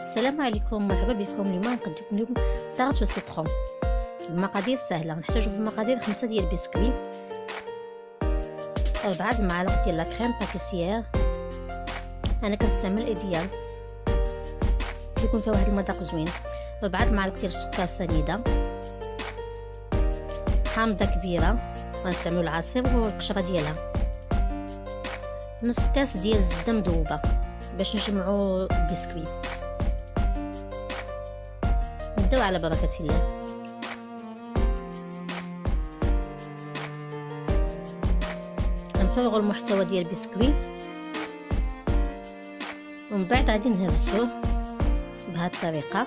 السلام عليكم، مرحبا بكم. اليوم نقدم لكم طارت والسيترون. المقادير سهله. نحتاجو في المقادير 5 ديال البسكوي، 4 معالق ديال لا كريم باتيسيير. انا كنستعمل ايديال كيكون فيها واحد المذاق زوين. 4 معالق ديال السكر سنيده، حامضه كبيره غنستعملو العصير والقشره ديالها، نص كاس ديال الزبده مذوبه باش نجمعو البسكوي. نبداو على بركه الله. نفرغوا المحتوى ديال البسكوي ومن بعد غادي نهرسوه بهذه الطريقه.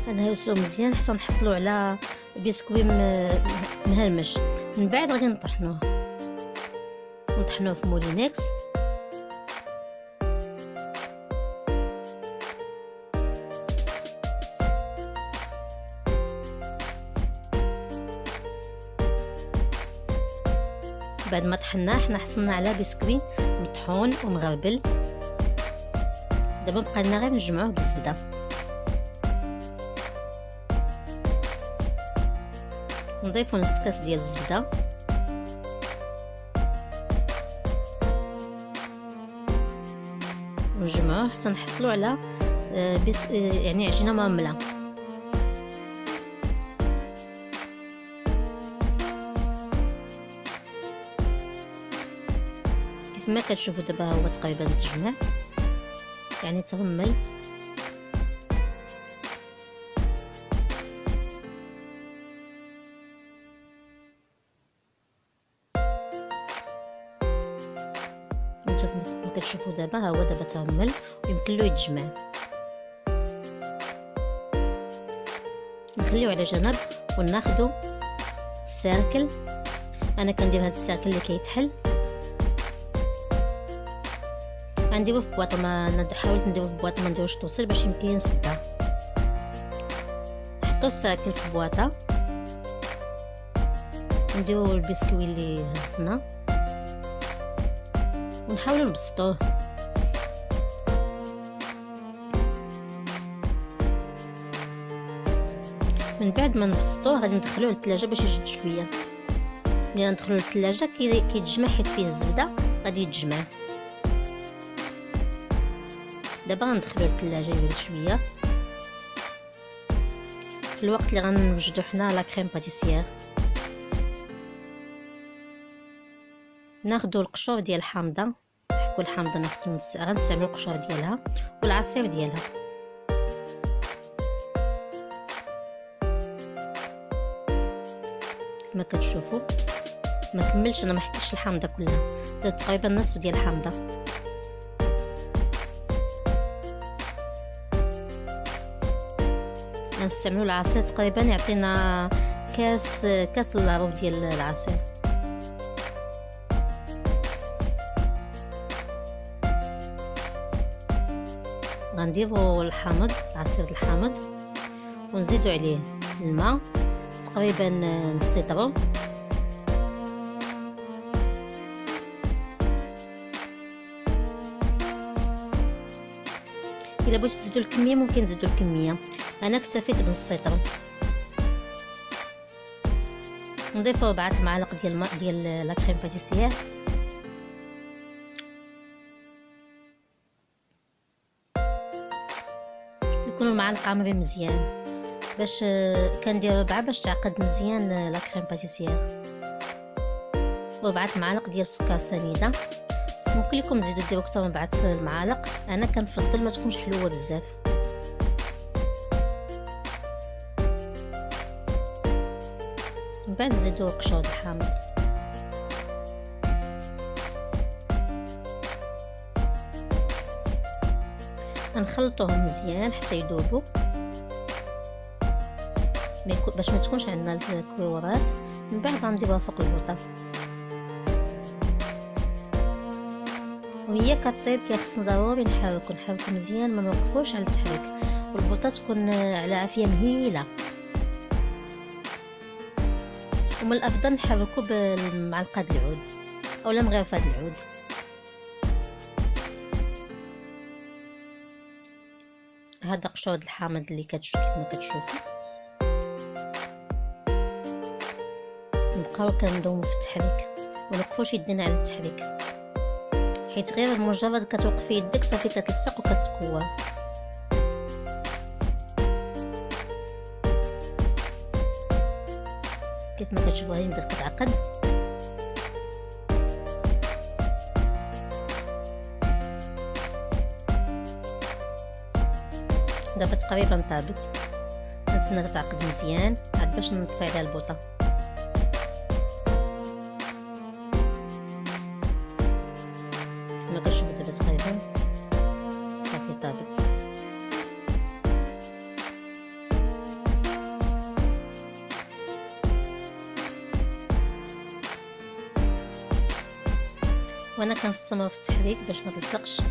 نهرسوه مزيان حتى نحصلوا على بسكوي مهرمش. من بعد غادي نطحنوه في مولينكس. بعد ما طحناه حنا حصلنا على بسكوي مطحون ومغربل. دابا بقى لنا غير نجمعوه بالزبده. نضيفو نص كاس ديال الزبده، ونجمعوه حتى نحصلوا على يعني عجينه مرمله. كما كتشوفوا دابا هو تقريبا تجمع، يعني ترمل. كما كتشوفوا دابا هو دابا ترمل ويمكن له يتجمع. نخليوه على جنب وناخذوا السيركل. انا كندير هذا السيركل اللي كيتحل. غنديروه في بواطه، ما حاولت نديروه في بواطه ما نديروش توصيل باش يمكن نسدها. نحطو الساكل في بواطه، نديرو البسكوي اللي هرسنا ونحاولوا نبسطوه. من بعد ما نبسطوه غادي ندخلوه للثلاجه باش يجد شويه. ملي ندخلوه للثلاجه كيتجمع حيت فيه الزبده غادي يتجمع. دابا غندخلوه للثلاجه يبرد شويه. في الوقت اللي غنوجدو حنا لا كريم باتيسيير، ناخدو القشور ديال الحامضه. نحكو الحامضه غنستعملو القشور ديالها والعصير ديالها. كما كتشوفوا ما كملتش، انا ما حكيتش الحامضه كلها، درت تقريبا نصف ديال الحامضه. غنستعملو العصير تقريبا يعطينا كاس الا ربع ديال العصير. غنديرو الحامض، عصير الحامض، ونزيدو عليه الماء تقريبا نص لتر. الا بغيتو تزيدوا الكميه ممكن تزيدوا الكميه، انا اكتفيت بنص لتر. نضيفو 4 معالق ديال الماء ديال لا كريم باتيسيير. يكونوا المعالق عامرين مزيان، باش كندير 4 باش تعقد مزيان لا كريم باتيسيير. 4 معالق ديال السكر سنيده. ممكن لكم تزيدوا ديروا اكثر من 4 معالق، انا كنفضل ما تكونش حلوه بزاف. من بعد نزيدوا قشور الحامض. غنخلطوهم مزيان حتى يذوبوا باش ما تكونش عندنا الكويورات. من بعد غنديروها فوق البوطه وهي كطيب. كيخصنا ضروري نحركو مزيان، ما نوقفوش على التحريك، والبوطه تكون على عافيه مهيله. ومن الافضل نحركو بمعلقه العود اولا من غير فهاد العود. هذا قشور الحامض اللي كما كتشوفوا. نبقاو كندومو في التحريك، ونوقفوش يدينا على التحريك، حيت غير مجرد كتوقفي يدك صافي كتلصق وكتكوى. كيف ما كتشوفوا هي بدات كتعقد. دابا تقريبا طابت، نتسنى تتعقد مزيان عاد باش نطفي عليها البوطه. كيف ما كتشوفوا دابا تقريبا صافي طابت. وانا كنستمر في التحريك باش ما تلصقش.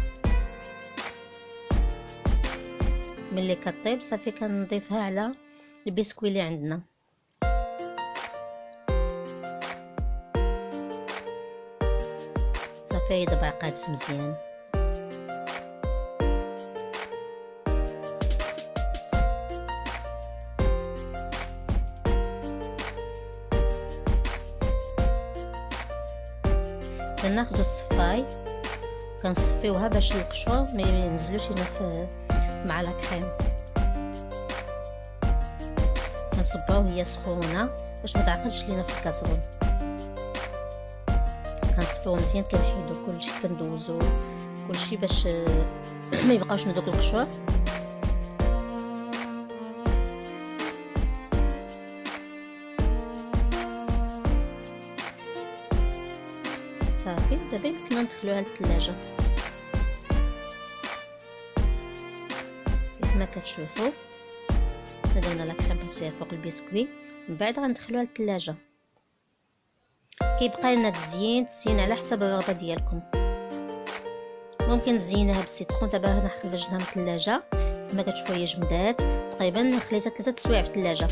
ملي كطيب صافي كنضيفها على البسكوي اللي عندنا. صافي دابا عقدت مزيان. كناخدو الصفاي كنصفيوها باش القشور ما ينزلوش هنا مع لا كريم. كنصباو هي سخونه باش ما تعقدش لينا في الكاسرون. كنصفيو مزيان، كنحيدو كلشي، كندوزو كلشي باش ما يبقاوش دوك القشور. صافي دابا يمكن ندخلوها للثلاجه. كيف ما كتشوفوا درنا لا كريم باسيير فوق البسكوي، من بعد غندخلوها للثلاجه. كيبقى لنا تزيين على حسب الرغبه ديالكم. ممكن تزينها بالسيترون. دابا هنا خرجناها من الثلاجه، كما كتشوفوا هي جمدات تقريبا، خليتها 3 سوايع في الثلاجه.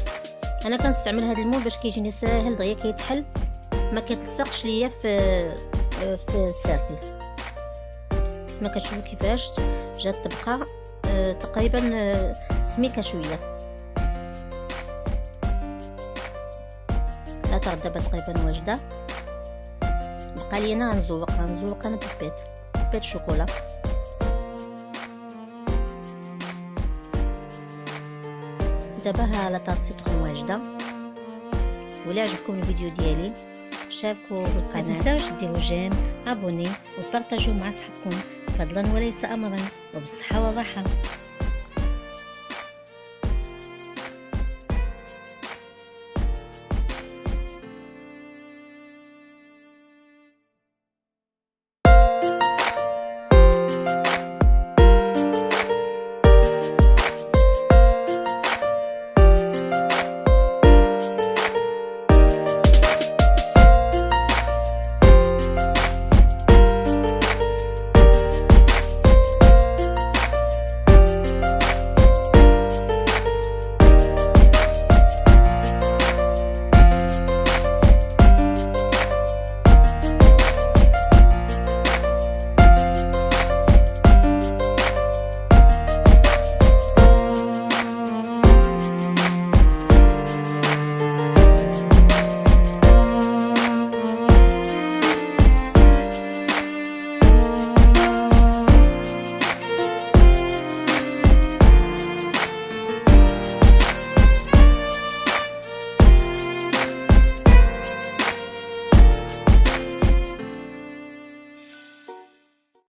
انا كنستعمل هذا المول باش كيجيني ساهل دغيا كيتحل، ما كيتلصقش ليا في السيركل. كيف ما كتشوفوا كيفاش جات تبقى تقريبا سميكه شويه. هذا دابا تقريبا واجده. بقى لينا غنزوق انا بيبيت شوكولا. دابا ها لا طارت سيترون واجده. ولا عجبكم الفيديو ديالي شاركوا بالقناه، ما تنساوش ديروا جيم، ابوني وبارطاجيو مع صحابكم، فضلا وليس امرا، وبالصحه والراحه.